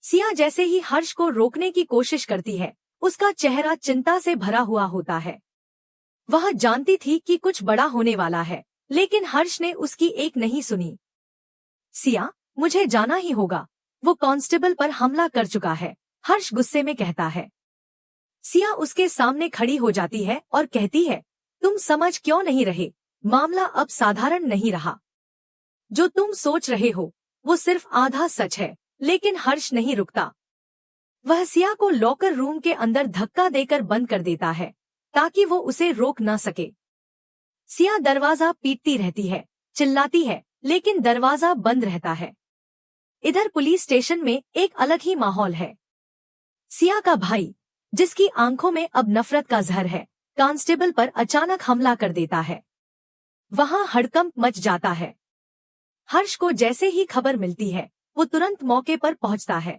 सिया जैसे ही हर्ष को रोकने की कोशिश करती है, उसका चेहरा चिंता से भरा हुआ होता है। वह जानती थी कि कुछ बड़ा होने वाला है, लेकिन हर्ष ने उसकी एक नहीं सुनी। सिया, मुझे जाना ही होगा, वो कांस्टेबल पर हमला कर चुका है, हर्ष गुस्से में कहता है। सिया उसके सामने खड़ी हो जाती है और कहती है, तुम समझ क्यों नहीं रहे? मामला अब साधारण नहीं रहा। जो तुम सोच रहे हो वो सिर्फ आधा सच है। लेकिन हर्ष नहीं रुकता। वह सिया को लॉकर रूम के अंदर धक्का देकर बंद कर देता है ताकि वो उसे रोक न सके। सिया दरवाजा पीटती रहती है, चिल्लाती है, लेकिन दरवाजा बंद रहता है। इधर पुलिस स्टेशन में एक अलग ही माहौल है। सिया का भाई, जिसकी आंखों में अब नफरत का जहर है, कांस्टेबल पर अचानक हमला कर देता है। वहां हड़कंप मच जाता है। हर्ष को जैसे ही खबर मिलती है वो तुरंत मौके पर पहुंचता है,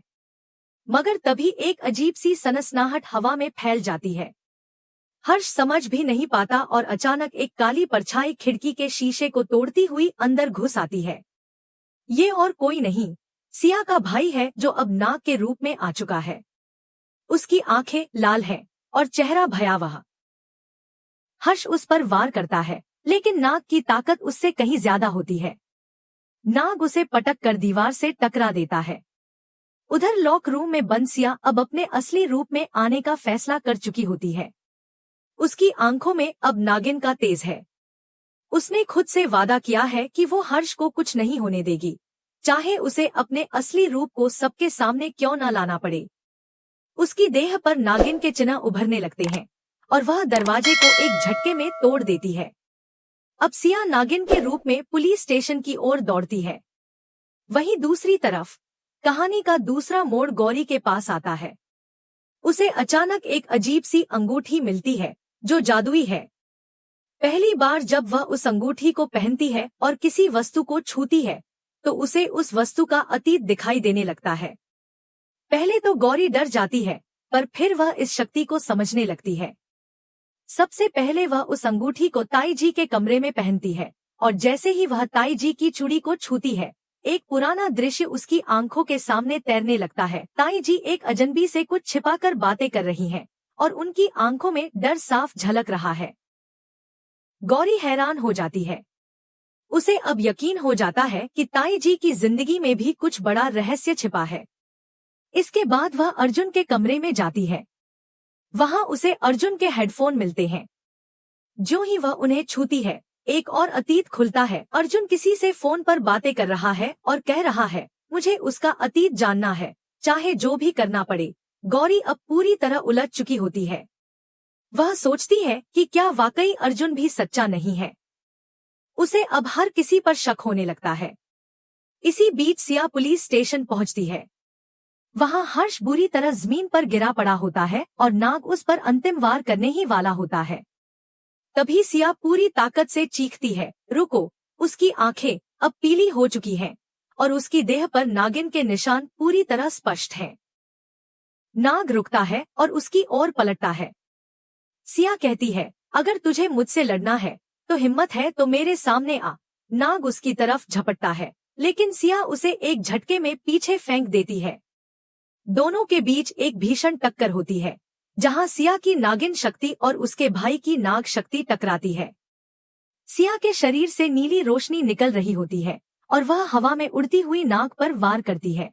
मगर तभी एक अजीब सी सनसनाहट हवा में फैल जाती है। हर्ष समझ भी नहीं पाता और अचानक एक काली परछाई खिड़की के शीशे को तोड़ती हुई अंदर घुस आती है। ये और कोई नहीं, सिया का भाई है, जो अब नाग के रूप में आ चुका है। उसकी आंखें लाल हैं और चेहरा भयावह। हर्ष उस पर वार करता है, लेकिन नाग की ताकत उससे कहीं ज्यादा होती है। नाग उसे पटक कर दीवार से टकरा देता है। उधर लॉक रूम में बंद सिया अब अपने असली रूप में आने का फैसला कर चुकी होती है। उसकी आंखों में अब नागिन का तेज है। उसने खुद से वादा किया है कि वो हर्ष को कुछ नहीं होने देगी, चाहे उसे अपने असली रूप को सबके सामने क्यों न लाना पड़े। उसकी देह पर नागिन के चिन्ह उभरने लगते हैं और वह दरवाजे को एक झटके में तोड़ देती है। अब सिया नागिन के रूप में पुलिस स्टेशन की ओर दौड़ती है। वहीं दूसरी तरफ कहानी का दूसरा मोड़ गौरी के पास आता है। उसे अचानक एक अजीब सी अंगूठी मिलती है जो जादुई है। पहली बार जब वह उस अंगूठी को पहनती है और किसी वस्तु को छूती है तो उसे उस वस्तु का अतीत दिखाई देने लगता है। पहले तो गौरी डर जाती है, पर फिर वह इस शक्ति को समझने लगती है। सबसे पहले वह उस अंगूठी को ताई जी के कमरे में पहनती है और जैसे ही वह ताई जी की चूड़ी को छूती है, एक पुराना दृश्य उसकी आंखों के सामने तैरने लगता है। ताई जी एक अजनबी से कुछ छिपाकर बातें कर रही हैं और उनकी आंखों में डर साफ झलक रहा है। गौरी हैरान हो जाती है। उसे अब यकीन हो जाता है कि ताई जी की जिंदगी में भी कुछ बड़ा रहस्य छिपा है। इसके बाद वह अर्जुन के कमरे में जाती है। वहां उसे अर्जुन के हेडफोन मिलते हैं। जो ही वह उन्हें छूती है, एक और अतीत खुलता है। अर्जुन किसी से फोन पर बातें कर रहा है और कह रहा है, मुझे उसका अतीत जानना है, चाहे जो भी करना पड़े। गौरी अब पूरी तरह उलझ चुकी होती है। वह सोचती है कि क्या वाकई अर्जुन भी सच्चा नहीं है। उसे अब हर किसी पर शक होने लगता है। इसी बीच सिया पुलिस स्टेशन पहुंचती है। वहां हर्ष बुरी तरह जमीन पर गिरा पड़ा होता है और नाग उस पर अंतिम वार करने ही वाला होता है। तभी सिया पूरी ताकत से चीखती है, रुको। उसकी आंखें अब पीली हो चुकी हैं और उसकी देह पर नागिन के निशान पूरी तरह स्पष्ट हैं। नाग रुकता है और उसकी ओर पलटता है। सिया कहती है, अगर तुझे मुझसे लड़ना है तो हिम्मत है तो मेरे सामने आ। नाग उसकी तरफ झपटता है, लेकिन सिया उसे एक झटके में पीछे फेंक देती है। दोनों के बीच एक भीषण टक्कर होती है, जहां सिया की नागिन शक्ति और उसके भाई की नाग शक्ति टकराती है। सिया के शरीर से नीली रोशनी निकल रही होती है और वह हवा में उड़ती हुई नाग पर वार करती है।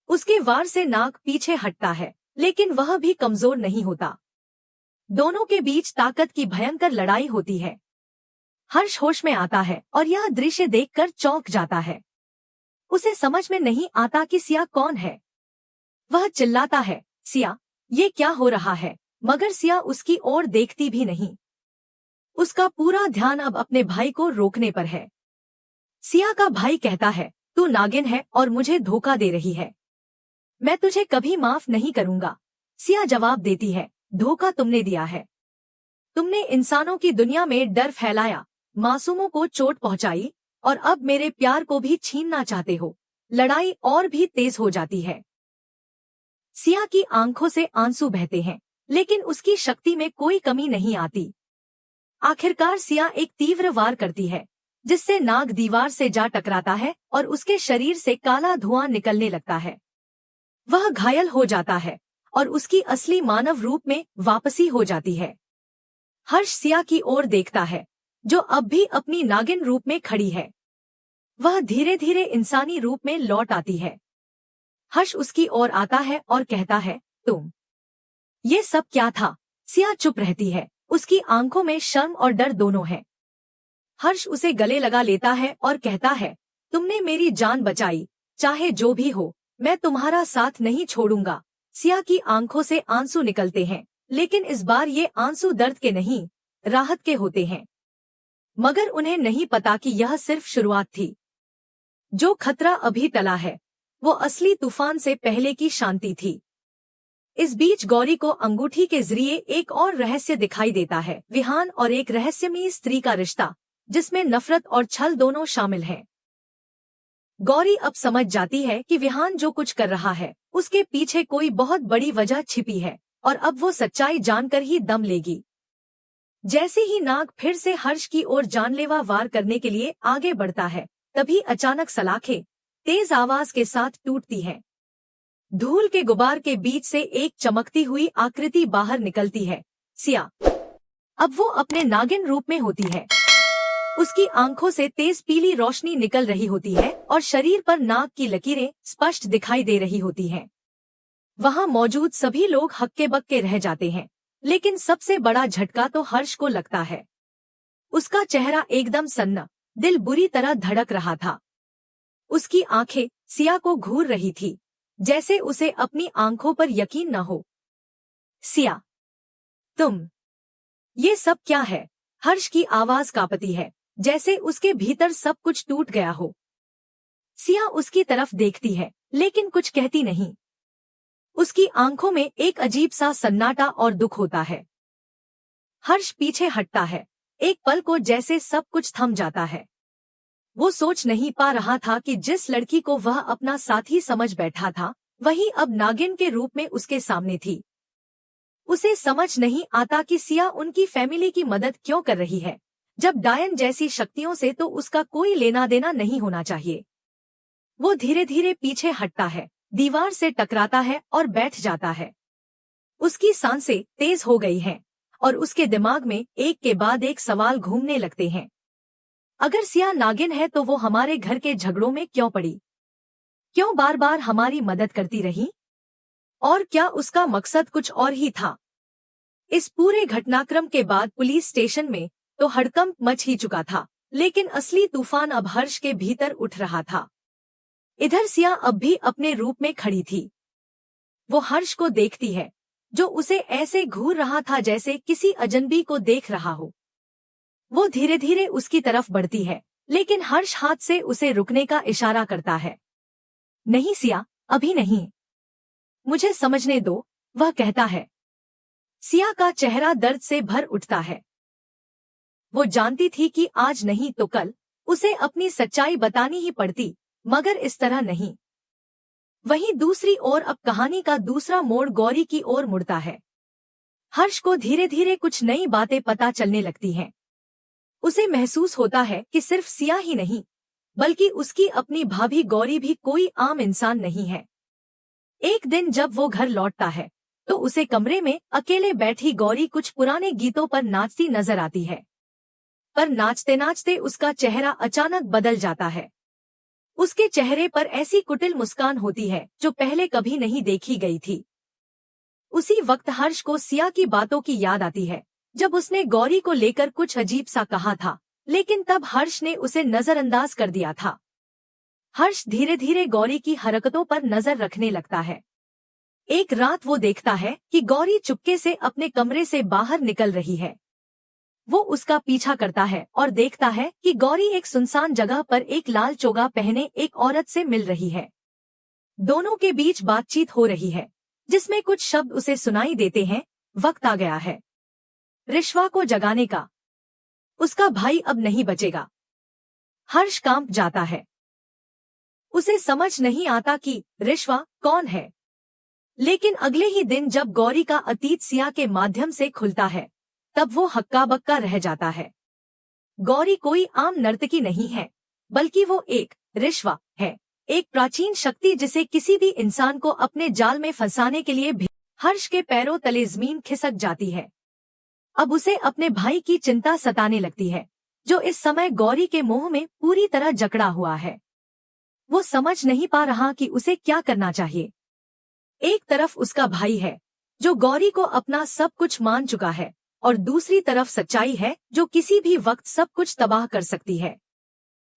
उसके वार से नाग पीछे हटता है, लेकिन वह भी कमजोर नहीं होता। दोनों के बीच ताकत की भयंकर लड़ाई होती है। हर्ष होश में आता है और यह दृश्य देखकर चौंक जाता है। उसे समझ में नहीं आता कि सिया कौन है। वह चिल्लाता है, सिया, ये क्या हो रहा है? मगर सिया उसकी ओर देखती भी नहीं। उसका पूरा ध्यान अब अपने भाई को रोकने पर है। सिया का भाई कहता है, तू नागिन है और मुझे धोखा दे रही है। मैं तुझे कभी माफ नहीं करूंगा। सिया जवाब देती है, धोखा तुमने दिया है। तुमने इंसानों की दुनिया में डर फैलाया, मासूमों को चोट पहुंचाई और अब मेरे प्यार को भी छीनना चाहते हो। लड़ाई और भी तेज हो जाती है। सिया की आंखों से आंसू बहते हैं, लेकिन उसकी शक्ति में कोई कमी नहीं आती। आखिरकार सिया एक तीव्र वार करती है, जिससे नाग दीवार से जा टकराता है और उसके शरीर से काला धुआं निकलने लगता है। वह घायल हो जाता है और उसकी असली मानव रूप में वापसी हो जाती है। हर्ष सिया की ओर देखता है, जो अब भी अपनी नागिन रूप में खड़ी है। वह धीरे धीरे इंसानी रूप में लौट आती है। हर्ष उसकी ओर आता है और कहता है, तुम, ये सब क्या था? सिया चुप रहती है, उसकी आंखों में शर्म और डर दोनों है। हर्ष उसे गले लगा लेता है और कहता है, तुमने मेरी जान बचाई, चाहे जो भी हो, मैं तुम्हारा साथ नहीं छोड़ूंगा। सिया की आंखों से आंसू निकलते हैं, लेकिन इस बार ये आंसू दर्द के नहीं, राहत के होते हैं। मगर उन्हें नहीं पता कि यह सिर्फ शुरुआत थी। जो खतरा अभी टला है, वो असली तूफान से पहले की शांति थी। इस बीच गौरी को अंगूठी के जरिए एक और रहस्य दिखाई देता है, विहान और एक रहस्यमयी स्त्री का रिश्ता, जिसमें नफरत और छल दोनों शामिल हैं। गौरी अब समझ जाती है कि विहान जो कुछ कर रहा है, उसके पीछे कोई बहुत बड़ी वजह छिपी है, और अब वो सच्चाई जानकर ही दम लेगी। जैसे ही नाग फिर से हर्ष की ओर जानलेवा वार करने के लिए आगे बढ़ता है, तभी अचानक सलाखें तेज आवाज के साथ टूटती हैं। धूल के गुबार के बीच से एक चमकती हुई आकृति बाहर निकलती है, सिया। अब वो अपने नागिन रूप में होती है। उसकी आंखों से तेज पीली रोशनी निकल रही होती है और शरीर पर नाग की लकीरें स्पष्ट दिखाई दे रही होती हैं। वहां मौजूद सभी लोग हक्के बक्के रह जाते हैं, लेकिन सबसे बड़ा झटका तो हर्ष को लगता है। उसका चेहरा एकदम सन्ना, दिल बुरी तरह धड़क रहा था। उसकी आंखें सिया को घूर रही थी, जैसे उसे अपनी आंखों पर यकीन न हो। सिया, तुम, ये सब क्या है? हर्ष की आवाज कांपती है, जैसे उसके भीतर सब कुछ टूट गया हो। सिया उसकी तरफ देखती है, लेकिन कुछ कहती नहीं। उसकी आंखों में एक अजीब सा सन्नाटा और दुख होता है। हर्ष पीछे हटता है, एक पल को जैसे सब कुछ थम जाता है। वो सोच नहीं पा रहा था कि जिस लड़की को वह अपना साथी समझ बैठा था, वही अब नागिन के रूप में उसके सामने थी। उसे समझ नहीं आता कि सिया उनकी फैमिली की मदद क्यों कर रही है, जब डायन जैसी शक्तियों से तो उसका कोई लेना देना नहीं होना चाहिए। वो धीरे धीरे पीछे हटता है, दीवार से टकराता है और बैठ जाता है। उसकी सांसें तेज हो गई हैं और उसके दिमाग में एक के बाद एक सवाल घूमने लगते हैं। अगर सिया नागिन है तो वो हमारे घर के झगड़ों में क्यों पड़ी? क्यों बार बार हमारी मदद करती रही? और क्या उसका मकसद कुछ और ही था? इस पूरे घटनाक्रम के बाद पुलिस स्टेशन में तो हड़कंप मच ही चुका था, लेकिन असली तूफान अब हर्ष के भीतर उठ रहा था। इधर सिया अब भी अपने रूप में खड़ी थी। वो हर्ष को देखती है, जो उसे ऐसे घूर रहा था जैसे किसी अजनबी को देख रहा हो। वो धीरे धीरे उसकी तरफ बढ़ती है, लेकिन हर्ष हाथ से उसे रुकने का इशारा करता है। नहीं सिया, अभी नहीं, मुझे समझने दो, वह कहता है। सिया का चेहरा दर्द से भर उठता है। वो जानती थी कि आज नहीं तो कल उसे अपनी सच्चाई बतानी ही पड़ती, मगर इस तरह नहीं। वहीं दूसरी ओर अब कहानी का दूसरा मोड़ गौरी की ओर मुड़ता है। हर्ष को धीरे धीरे कुछ नई बातें पता चलने लगती हैं। उसे महसूस होता है कि सिर्फ सिया ही नहीं, बल्कि उसकी अपनी भाभी गौरी भी कोई आम इंसान नहीं है। एक दिन जब वो घर लौटता है, तो उसे कमरे में अकेले बैठी गौरी कुछ पुराने गीतों पर नाचती नजर आती है। पर नाचते नाचते उसका चेहरा अचानक बदल जाता है। उसके चेहरे पर ऐसी कुटिल मुस्कान होती है जो पहले कभी नहीं देखी गई थी। उसी वक्त हर्ष को सिया की बातों की याद आती है, जब उसने गौरी को लेकर कुछ अजीब सा कहा था, लेकिन तब हर्ष ने उसे नजरअंदाज कर दिया था। हर्ष धीरे धीरे गौरी की हरकतों पर नजर रखने लगता है। एक रात वो देखता है कि गौरी चुपके से अपने कमरे से बाहर निकल रही है। वो उसका पीछा करता है और देखता है कि गौरी एक सुनसान जगह पर एक लाल चोगा पहने एक औरत से मिल रही है। दोनों के बीच बातचीत हो रही है, जिसमें कुछ शब्द उसे सुनाई देते हैं। वक्त आ गया है रिश्वा को जगाने का, उसका भाई अब नहीं बचेगा। हर्ष कांप जाता है। उसे समझ नहीं आता कि रिश्वा कौन है, लेकिन अगले ही दिन जब गौरी का अतीत सिया के माध्यम से खुलता है, तब वो हक्का बक्का रह जाता है। गौरी कोई आम नर्तकी नहीं है, बल्कि वो एक रिश्वा है, एक प्राचीन शक्ति जिसे किसी भी इंसान को अपने जाल में फंसाने के लिए भी हर्ष के पैरों तले जमीन खिसक जाती है। अब उसे अपने भाई की चिंता सताने लगती है, जो इस समय गौरी के मोह में पूरी तरह जकड़ा हुआ है। वो समझ नहीं पा रहा कि उसे क्या करना चाहिए। एक तरफ उसका भाई है जो गौरी को अपना सब कुछ मान चुका है, और दूसरी तरफ सच्चाई है जो किसी भी वक्त सब कुछ तबाह कर सकती है।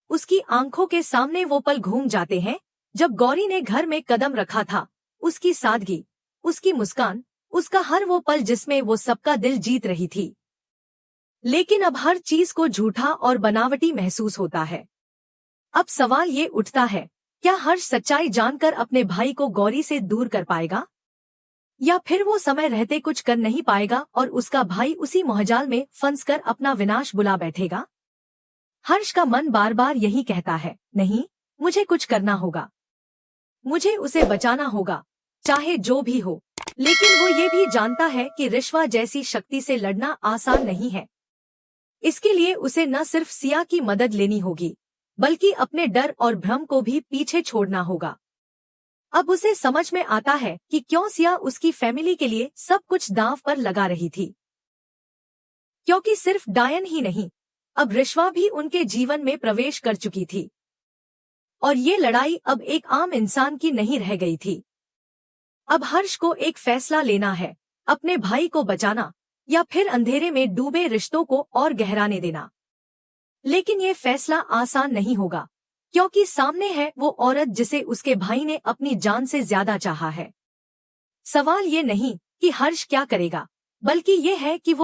उसकी आंखों के सामने वो पल घूम जाते हैं जब गौरी ने घर में कदम रखा था। उसकी सादगी, उसकी मुस्कान, उसका हर वो पल जिसमें वो सबका दिल जीत रही थी। लेकिन अब हर चीज को झूठा और बनावटी महसूस होता है। अब सवाल ये उठता है, क्या हर्ष सच्चाई जानकर अपने भाई को गौरी से दूर कर पाएगा, या फिर वो समय रहते कुछ कर नहीं पाएगा और उसका भाई उसी मोहजाल में फंसकर अपना विनाश बुला बैठेगा। हर्ष का मन बार बार यही कहता है, नहीं, मुझे कुछ करना होगा, मुझे उसे बचाना होगा, चाहे जो भी हो। लेकिन वो ये भी जानता है कि रिश्वा जैसी शक्ति से लड़ना आसान नहीं है। इसके लिए उसे न सिर्फ सिया की मदद लेनी होगी, बल्कि अपने डर और भ्रम को भी पीछे छोड़ना होगा। अब उसे समझ में आता है कि क्यों सिया उसकी फैमिली के लिए सब कुछ दांव पर लगा रही थी। क्योंकि सिर्फ डायन ही नहीं, अब रिश्वा भी उनके जीवन में प्रवेश कर चुकी थी, और ये लड़ाई अब एक आम इंसान की नहीं रह गई थी। अब हर्ष को एक फैसला लेना है, अपने भाई को बचाना या फिर अंधेरे में डूबे रिश्तों को और गहराने देना। लेकिन ये फैसला आसान नहीं होगा, क्योंकि सामने है वो औरत जिसे उसके भाई ने अपनी जान से ज्यादा चाहा है। सवाल ये नहीं कि हर्ष क्या करेगा, बल्कि ये है कि वो